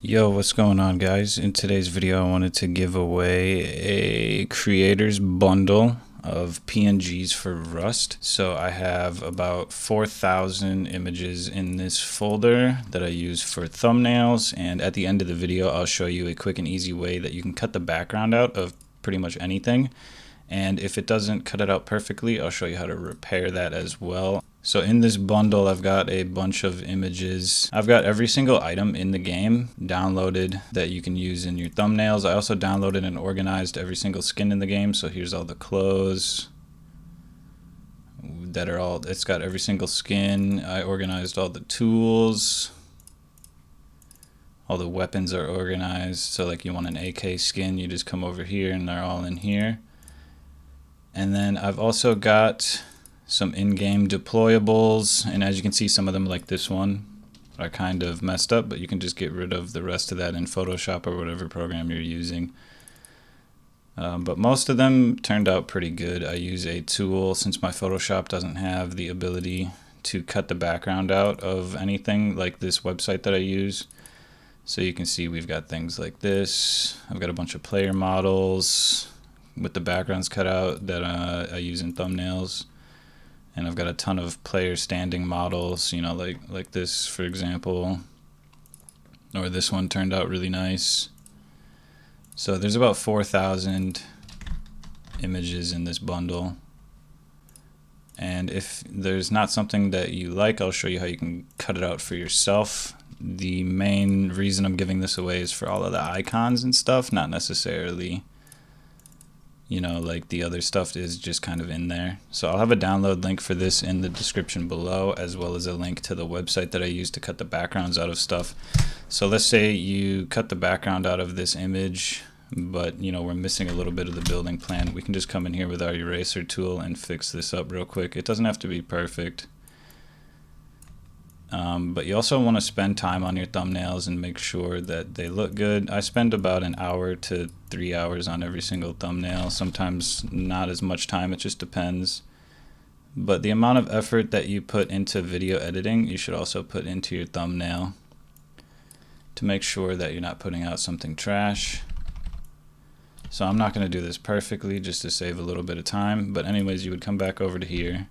Yo, what's going on, guys? In today's video I wanted to give away a creator's bundle of PNGs for Rust. So I have about 4,000 images in this folder that I use for thumbnails, and at the end of the video I'll show you a quick and easy way that you can cut the background out of pretty much anything. And if it doesn't cut it out perfectly, I'll show you how to repair that as well. So in this bundle, I've got a bunch of images. I've got every single item in the game downloaded that you can use in your thumbnails. I also downloaded and organized every single skin in the game. So here's all the clothes that are all, it's got every single skin. I organized all the tools. All the weapons are organized. So like you want an AK skin, you just come over here and they're all in here. And then I've also got some in-game deployables, and as you can see, some of them, like this one, are kind of messed up, but you can just get rid of the rest of that in Photoshop or whatever program you're using. But most of them turned out pretty good. I use a tool since my Photoshop doesn't have the ability to cut the background out of anything like this website that I use. So you can see we've got things like this. I've got a bunch of player models with the backgrounds cut out that I use in thumbnails. And I've got a ton of player standing models, you know, like this, for example. Or this one turned out really nice. So there's about 4,000 images in this bundle. And if there's not something that you like, I'll show you how you can cut it out for yourself. The main reason I'm giving this away is for all of the icons and stuff, not necessarily, you know, like the other stuff is just kind of in there. So I'll have a download link for this in the description below, as well as a link to the website that I use to cut the backgrounds out of stuff. So let's say you cut the background out of this image, but you know, we're missing a little bit of the building plan. We can just come in here with our eraser tool and fix this up real quick. It doesn't have to be perfect. But you also want to spend time on your thumbnails and make sure that they look good. I spend about an hour to 3 hours on every single thumbnail. Sometimes not as much time, it just depends. But the amount of effort that you put into video editing, you should also put into your thumbnail to make sure that you're not putting out something trash. So I'm not going to do this perfectly just to save a little bit of time. But anyways, you would come back over to here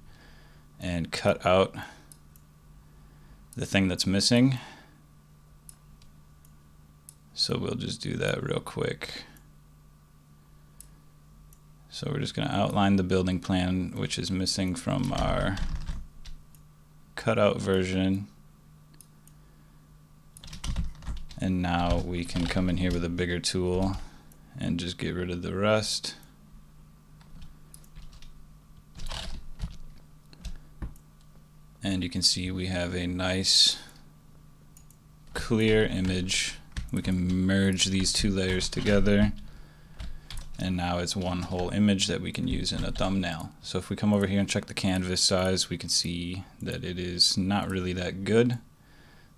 and cut out the thing that's missing. So we'll just do that real quick. So we're just going to outline the building plan, which is missing from our cutout version. And now we can come in here with a bigger tool and just get rid of the rest. And you can see we have a nice clear image. We can merge these two layers together, and now it's one whole image that we can use in a thumbnail. So if we come over here and check the canvas size, we can see that it is not really that good.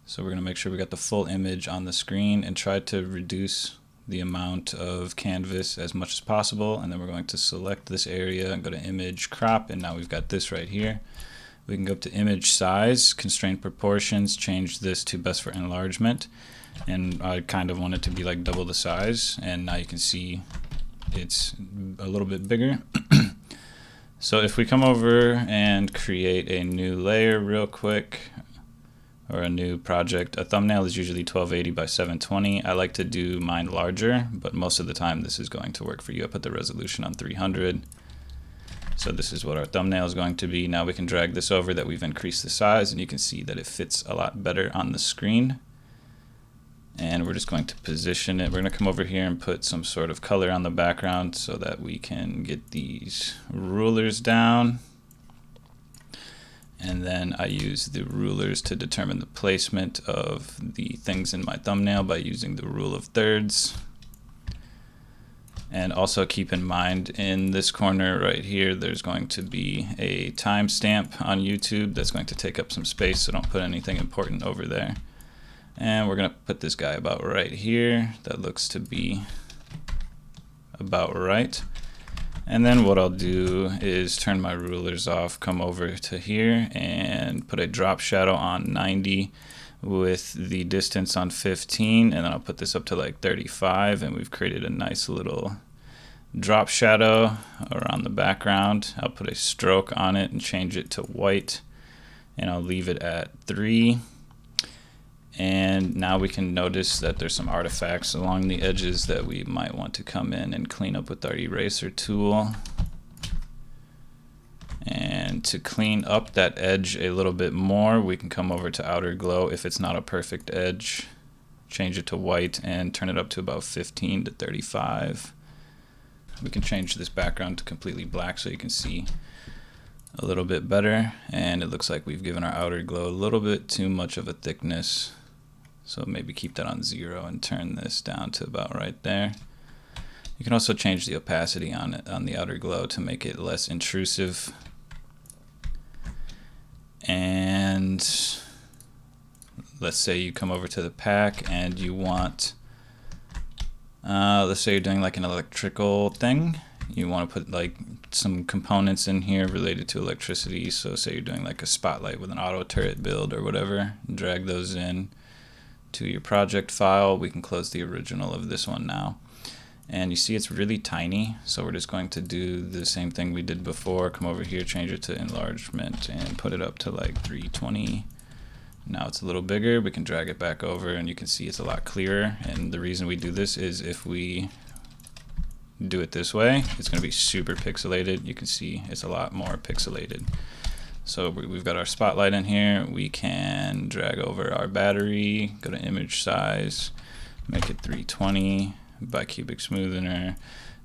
So we're going to make sure we got the full image on the screen and try to reduce the amount of canvas as much as possible. And then we're going to select this area and go to image crop, and now we've got this right here. We can go up to image size, constraint proportions, change this to best for enlargement, and I kind of want it to be like double the size, and now you can see it's a little bit bigger. So if we come over and create a new layer real quick, or a new project, a thumbnail is usually 1280 by 720. I like to do mine larger, but most of the time this is going to work for you. I put the resolution on 300. So this is what our thumbnail is going to be. Now we can drag this over that we've increased the size, and you can see that it fits a lot better on the screen. And we're just going to position it. We're going to come over here and put some sort of color on the background so that we can get these rulers down. And then I use the rulers to determine the placement of the things in my thumbnail by using the rule of thirds. And also keep in mind, in this corner right here, there's going to be a timestamp on YouTube that's going to take up some space, so don't put anything important over there. And we're going to put this guy about right here. That looks to be about right. And then what I'll do is turn my rulers off, come over to here and put a drop shadow on 90. with the distance on 15, and then I'll put this up to like 35, and we've created a nice little drop shadow around the background. I'll put a stroke on it and change it to white, and I'll leave it at 3. And now we can notice that there's some artifacts along the edges that we might want to come in and clean up with our eraser tool. And to clean up that edge a little bit more, we can come over to outer glow. If it's not a perfect edge, change it to white and turn it up to about 15 to 35. We can change this background to completely black so you can see a little bit better. And it looks like we've given our outer glow a little bit too much of a thickness. So maybe keep that on 0 and turn this down to about right there. You can also change the opacity on it, on the outer glow, to make it less intrusive. And let's say you come over to the pack and you want, let's say you're doing like an electrical thing. You want to put like some components in here related to electricity. So say you're doing like a spotlight with an auto turret build or whatever. Drag those in to your project file. We can close the original of this one now. And you see it's really tiny, so we're just going to do the same thing we did before. Come over here, change it to enlargement, and put it up to like 320. Now it's a little bigger. We can drag it back over, and you can see it's a lot clearer. And the reason we do this is if we do it this way, it's going to be super pixelated. You can see it's a lot more pixelated. So we've got our spotlight in here. We can drag over our battery, go to image size, make it 320. Bicubic smoother,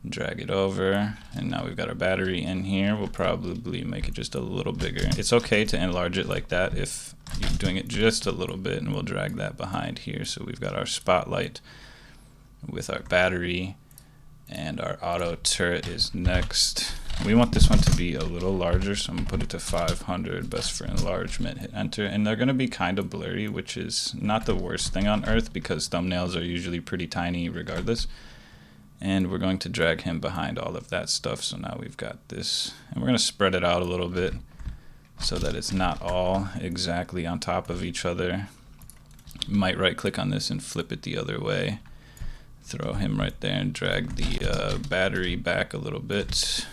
drag it over, and now we've got our battery in here. We'll probably make it just a little bigger. It's okay to enlarge it like that if you're doing it just a little bit, and we'll drag that behind here. So we've got our spotlight with our battery, and our auto turret is next. We want this one to be a little larger, so I'm gonna put it to 500, best for enlargement, hit enter, and they're gonna be kind of blurry, which is not the worst thing on earth because thumbnails are usually pretty tiny regardless. And we're going to drag him behind all of that stuff, so now we've got this, and we're gonna spread it out a little bit so that it's not all exactly on top of each other. You might right click on this and flip it the other way. Throw him right there and drag the battery back a little bit.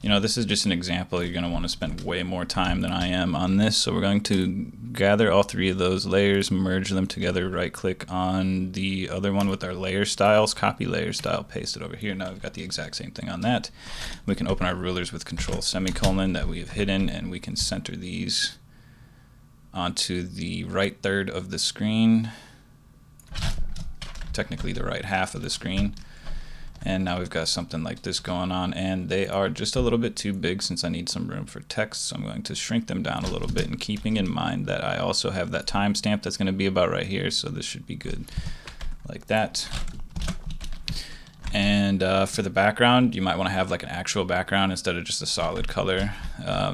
You know, this is just an example. You're going to want to spend way more time than I am on this. So we're going to gather all 3 of those layers, merge them together, right click on the other one with our layer styles, copy layer style, paste it over here. Now we've got the exact same thing on that. We can open our rulers with control semicolon that we have hidden, and we can center these onto the right third of the screen, technically the right half of the screen. And now we've got something like this going on, and they are just a little bit too big since I need some room for text, so I'm going to shrink them down a little bit, and keeping in mind that I also have that timestamp that's going to be about right here, so this should be good like that. And for the background, you might want to have like an actual background instead of just a solid color,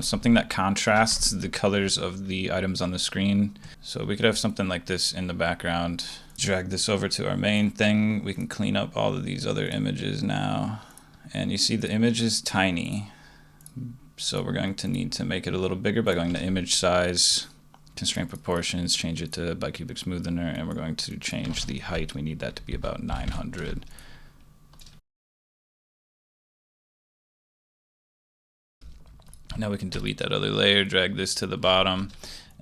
something that contrasts the colors of the items on the screen. So we could have something like this in the background. Drag this over to our main thing. We can clean up all of these other images now, and you see the image is tiny, so we're going to need to make it a little bigger by going to image size, constraint proportions, change it to bicubic smoother, and we're going to change the height. We need that to be about 900. Now we can delete that other layer, drag this to the bottom,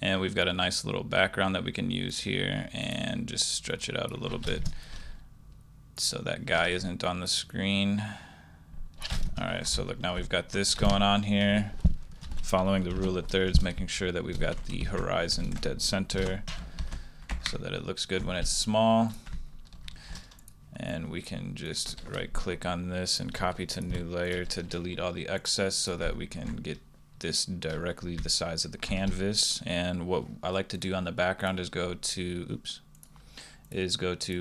and we've got a nice little background that we can use here, and just stretch it out a little bit so that guy isn't on the screen. Alright, so look, now we've got this going on here, following the rule of thirds, making sure that we've got the horizon dead center so that it looks good when it's small. And we can just right click on this and copy to new layer to delete all the excess so that we can get this directly the size of the canvas. And what I like to do on the background is go to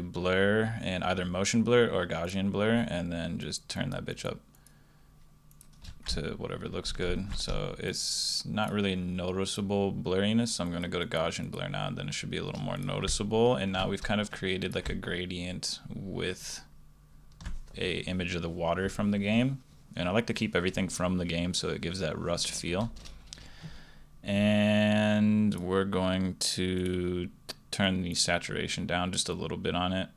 blur, and either motion blur or Gaussian blur, and then just turn that bitch up to whatever looks good. So it's not really noticeable blurriness, so I'm going to go to Gaussian blur now, and then it should be a little more noticeable. And now we've kind of created like a gradient with a image of the water from the game, and I like to keep everything from the game so it gives that Rust feel. And we're going to turn the saturation down just a little bit on it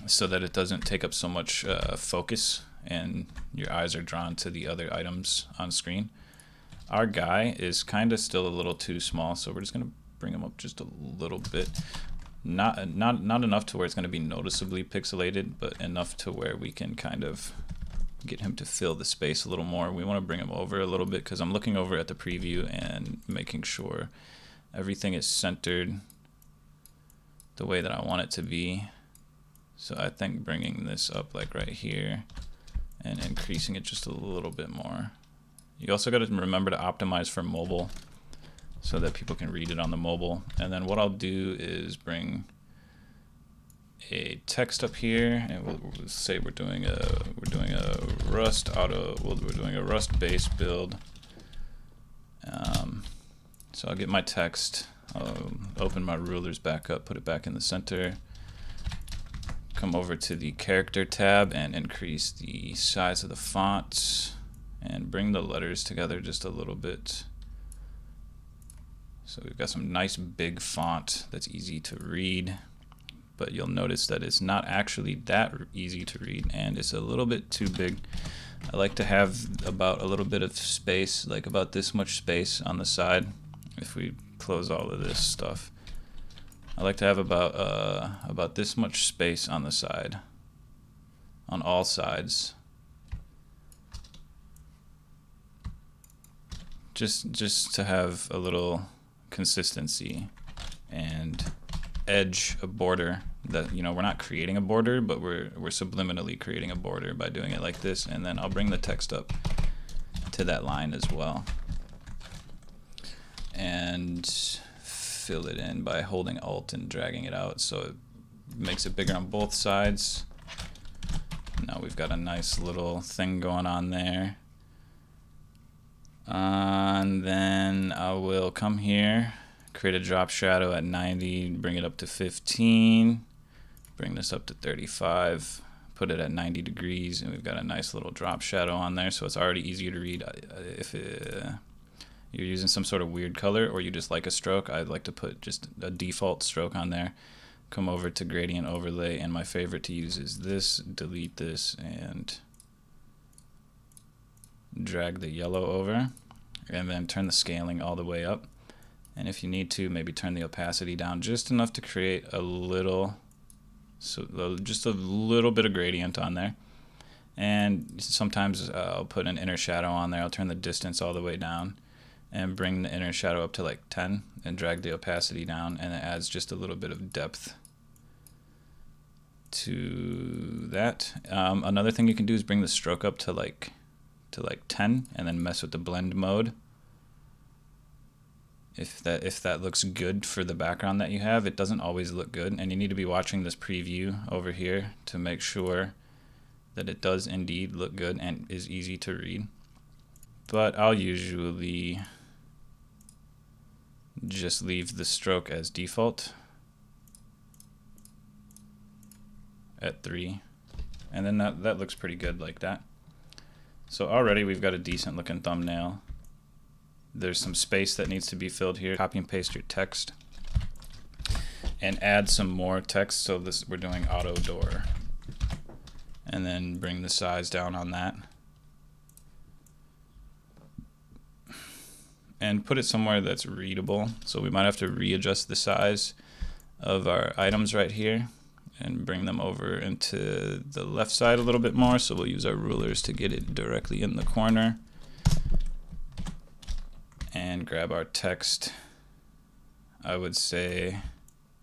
so that it doesn't take up so much focus and your eyes are drawn to the other items on screen. Our guy is kind of still a little too small, so we're just going to bring him up just a little bit. Not enough to where it's going to be noticeably pixelated, but enough to where we can kind of get him to fill the space a little more. We want to bring him over a little bit because I'm looking over at the preview and making sure everything is centered the way that I want it to be. So I think bringing this up like right here and increasing it just a little bit more. You also got to remember to optimize for mobile so that people can read it on the mobile. And then what I'll do is bring a text up here, and we'll say we're doing a Rust base build. So I'll get my text, I'll open my rulers back up, put it back in the center. Come over to the character tab and increase the size of the font and bring the letters together just a little bit. So we've got some nice big font that's easy to read, but you'll notice that it's not actually that easy to read and it's a little bit too big. I like to have about a little bit of space, like about this much space on the side. If we close all of this stuff, I like to have about this much space on the side, on all sides. Just to have a little consistency and edge, a border that, you know, we're not creating a border, but we're subliminally creating a border by doing it like this. And then I'll bring the text up to that line as well and fill it in by holding Alt and dragging it out so it makes it bigger on both sides. Now we've got a nice little thing going on there. And then I will come here, create a drop shadow at 90, bring it up to 15, bring this up to 35, put it at 90 degrees, and we've got a nice little drop shadow on there, so it's already easier to read. If you're using some sort of weird color or you just like a stroke, I'd like to put just a default stroke on there. Come over to gradient overlay, and my favorite to use is this. Delete this and drag the yellow over, and then turn the scaling all the way up. And if you need to, maybe turn the opacity down just enough to create a little, just a little bit of gradient on there. And sometimes I'll put an inner shadow on there. I'll turn the distance all the way down and bring the inner shadow up to like 10 and drag the opacity down, and it adds just a little bit of depth to that. Another thing you can do is bring the stroke up to like 10 and then mess with the blend mode. If that looks good for the background that you have, it doesn't always look good, and you need to be watching this preview over here to make sure that it does indeed look good and is easy to read. But I'll usually just leave the stroke as default at 3, and then that looks pretty good like that. So already we've got a decent looking thumbnail. There's some space that needs to be filled here. Copy and paste your text and add some more text. So this, we're doing auto door, and then bring the size down on that and put it somewhere that's readable. So we might have to readjust the size of our items right here and bring them over into the left side a little bit more. So we'll use our rulers to get it directly in the corner and grab our text. I would say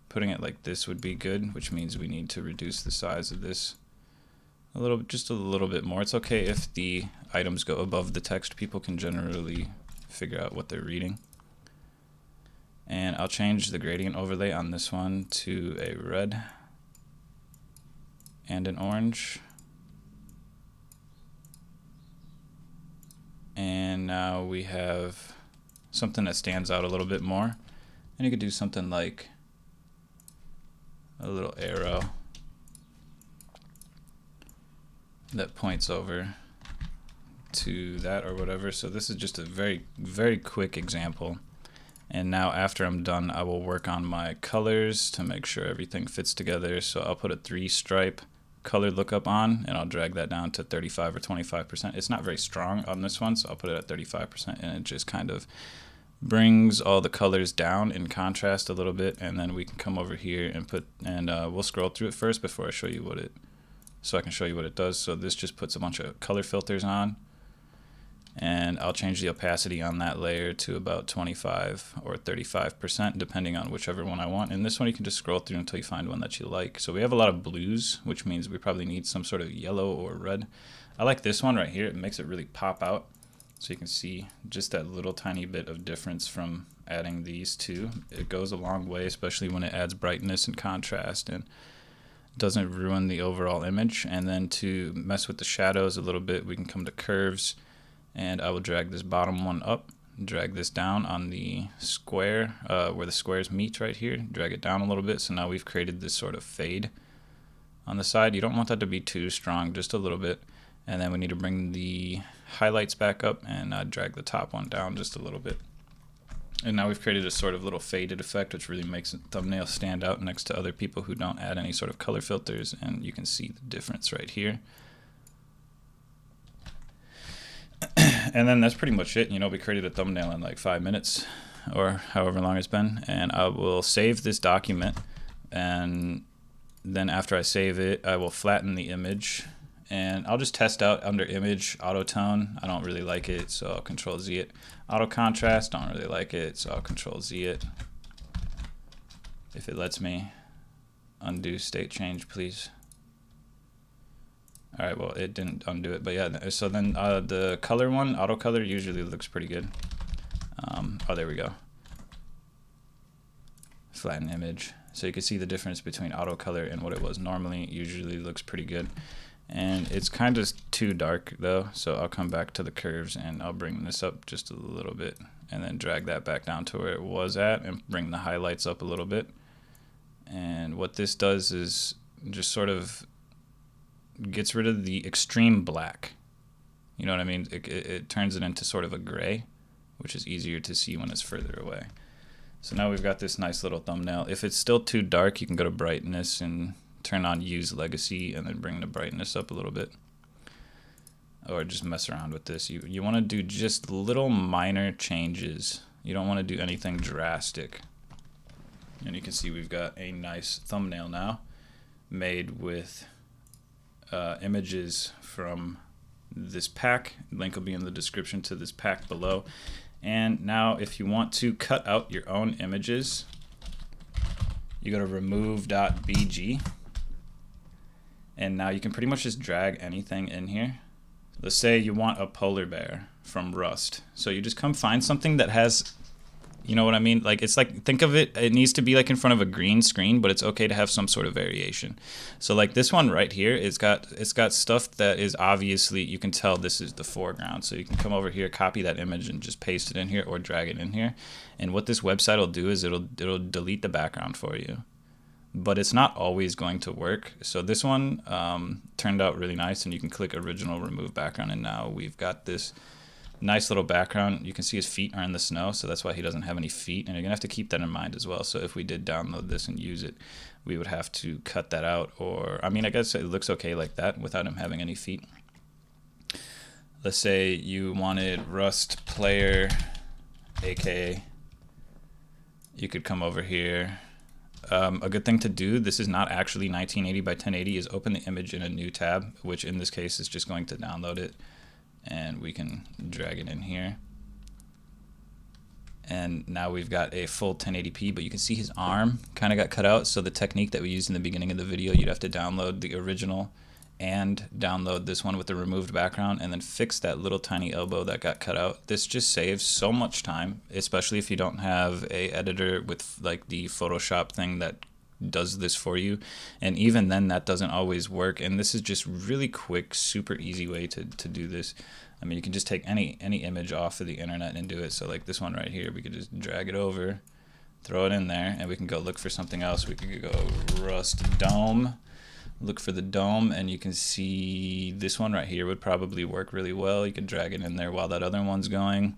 putting it like this would be good, which means we need to reduce the size of this just a little bit more. It's okay if the items go above the text. People can generally figure out what they're reading. And I'll change the gradient overlay on this one to a red and an orange. And now we have something that stands out a little bit more. And you could do something like a little arrow that points over to that or whatever. So this is just a very, very quick example. And now after I'm done, I will work on my colors to make sure everything fits together. So I'll put a 3-stripe color lookup on, and I'll drag that down to 35 or 25%. It's not very strong on this one, so I'll put it at 35%, and it just kind of brings all the colors down in contrast a little bit. And then we can come over here and we'll scroll through it first before I show you what it, so I can show you what it does. So this just puts a bunch of color filters on. And I'll change the opacity on that layer to about 25 or 35%, depending on whichever one I want. And this one you can just scroll through until you find one that you like. So we have a lot of blues, which means we probably need some sort of yellow or red. I like this one right here. It makes it really pop out. So you can see just that little tiny bit of difference from adding these two. It goes a long way, especially when it adds brightness and contrast and doesn't ruin the overall image. And then to mess with the shadows a little bit, we can come to curves. And I will drag this bottom one up, drag this down on the square where the squares meet right here, drag it down a little bit. So now we've created this sort of fade on the side. You don't want that to be too strong, just a little bit. And then we need to bring the highlights back up and drag the top one down just a little bit. And now we've created a sort of little faded effect, which really makes the thumbnail stand out next to other people who don't add any sort of color filters. And you can see the difference right here. And then that's pretty much it. You know, we created a thumbnail in like 5 minutes or however long it's been. And I will save this document. And then after I save it, I will flatten the image. And I'll just test out under image, auto tone. I don't really like it, so I'll Control Z it. Auto contrast, don't really like it, so I'll Control Z it. If it lets me. Undo state change, please. All right, well, it didn't undo it, but yeah, so then the color one, auto color, usually looks pretty good. Oh, there we go. Flatten image. So you can see the difference between auto color and what it was normally. It usually looks pretty good. And it's kind of too dark though, so I'll come back to the curves and I'll bring this up just a little bit and then drag that back down to where it was at and bring the highlights up a little bit. And what this does is just sort of gets rid of the extreme black. You know what I mean? It turns it into sort of a gray, which is easier to see when it's further away. So now we've got this nice little thumbnail. If it's still too dark, you can go to brightness and turn on use legacy and then bring the brightness up a little bit. Or just mess around with this. You want to do just little minor changes. You don't want to do anything drastic. And you can see we've got a nice thumbnail now made with images from this pack. Link will be in the description to this pack below. And now if you want to cut out your own images, you go to Remove.bg. And now you can pretty much just drag anything in here. Let's say you want a polar bear from Rust. So you just come find something that has, you know what I mean? Like, it's like, think of it, it needs to be like in front of a green screen, but it's okay to have some sort of variation. So like this one right here, it's got stuff that is obviously, you can tell this is the foreground. So you can come over here, copy that image and just paste it in here or drag it in here. And what this website will do is it'll delete the background for you. But it's not always going to work. So this one turned out really nice, and you can click original remove background, and now we've got this nice little background. You can see his feet are in the snow, so that's why he doesn't have any feet, and you're gonna have to keep that in mind as well. So if we did download this and use it, we would have to cut that out, or I mean, I guess it looks okay like that without him having any feet. Let's say you wanted Rust player, aka you could come over here. A good thing to do, this is not actually 1980 by 1080, is open the image in a new tab, which in this case is just going to download it, and we can drag it in here. And now we've got a full 1080p, but you can see his arm kind of got cut out. So the technique that we used in the beginning of the video, you'd have to download the original and download this one with the removed background and then fix that little tiny elbow that got cut out. This just saves so much time, especially if you don't have a editor with like the Photoshop thing that does this for you. And even then, that doesn't always work. And this is just really quick, super easy way to do this. I mean, you can just take any image off of the internet and do it. So like this one right here, we could just drag it over, throw it in there, and we can go look for something else. We could go Rust Dome. look for the dome, and you can see this one right here would probably work really well. You could drag it in there while that other one's going.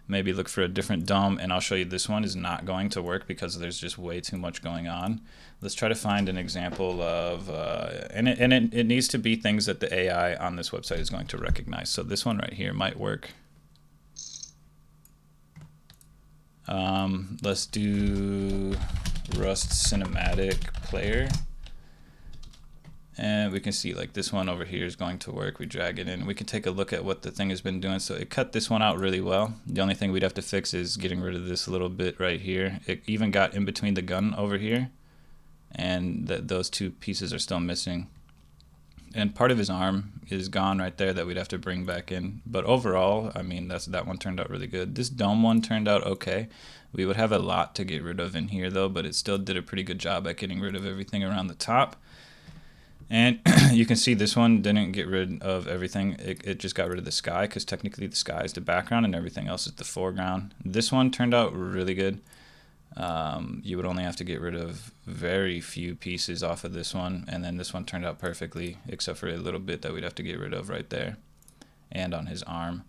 Maybe look for a different dome, and I'll show you this one is not going to work because there's just way too much going on. Let's try to find an example of, and it needs to be things that the AI on this website is going to recognize. So this one right here might work. Let's do Rust Cinematic Player. And we can see like this one over here is going to work. We drag it in. We can take a look at what the thing has been doing. So it cut this one out really well. The only thing we'd have to fix is getting rid of this little bit right here. It even got in between the gun over here, and those two pieces are still missing. And part of his arm is gone right there that we'd have to bring back in. But overall, I mean, that one turned out really good. This dome one turned out okay. We would have a lot to get rid of in here though, but it still did a pretty good job at getting rid of everything around the top. And you can see this one didn't get rid of everything. It just got rid of the sky, because technically the sky is the background and everything else is the foreground. This one turned out really good. You would only have to get rid of very few pieces off of this one, and then this one turned out perfectly, except for a little bit that we'd have to get rid of right there and on his arm.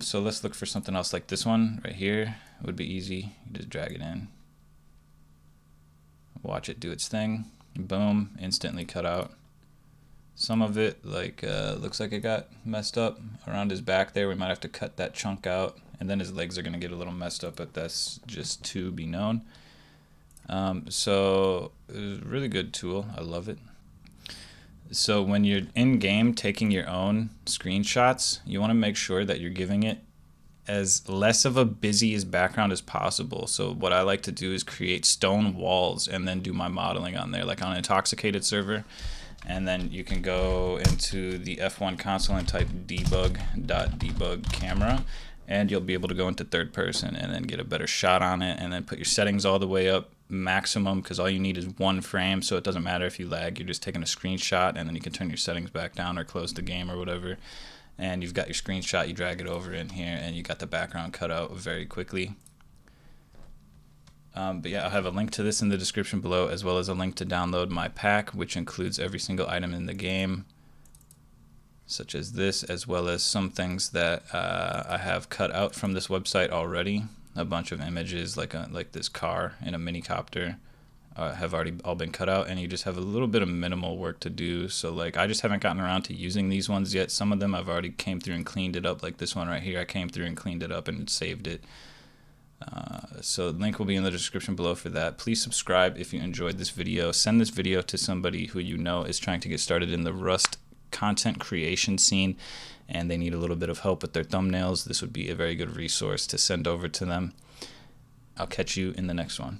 So let's look for something else like this one right here. It would be easy. You just drag it in, watch it do its thing. Boom, instantly cut out. Some of it looks like it got messed up around his back there. We might have to cut that chunk out, and then his legs are going to get a little messed up, but that's just to be known. So it was a really good tool. I love it. So when you're in game taking your own screenshots, you want to make sure that you're giving it as less of a busy as background as possible. So what I like to do is create stone walls and then do my modeling on there, like on an intoxicated server. And then you can go into the F1 console and type debug.debug camera, and you'll be able to go into third person and then get a better shot on it, and then put your settings all the way up maximum, because all you need is one frame, so it doesn't matter if you lag. You're just taking a screenshot, and then you can turn your settings back down or close the game or whatever, and you've got your screenshot. You drag it over in here and you got the background cut out very quickly. But yeah, I'll have a link to this in the description below, as well as a link to download my pack, which includes every single item in the game, such as this, as well as some things that I have cut out from this website already. A bunch of images like this car and a mini copter have already all been cut out, and you just have a little bit of minimal work to do. So like, I just haven't gotten around to using these ones yet. Some of them I've already came through and cleaned it up, like this one right here. I came through and cleaned it up and saved it. So the link will be in the description below for that. Please subscribe if you enjoyed this video. Send this video to somebody who you know is trying to get started in the Rust content creation scene, and they need a little bit of help with their thumbnails. This would be a very good resource to send over to them. I'll catch you in the next one.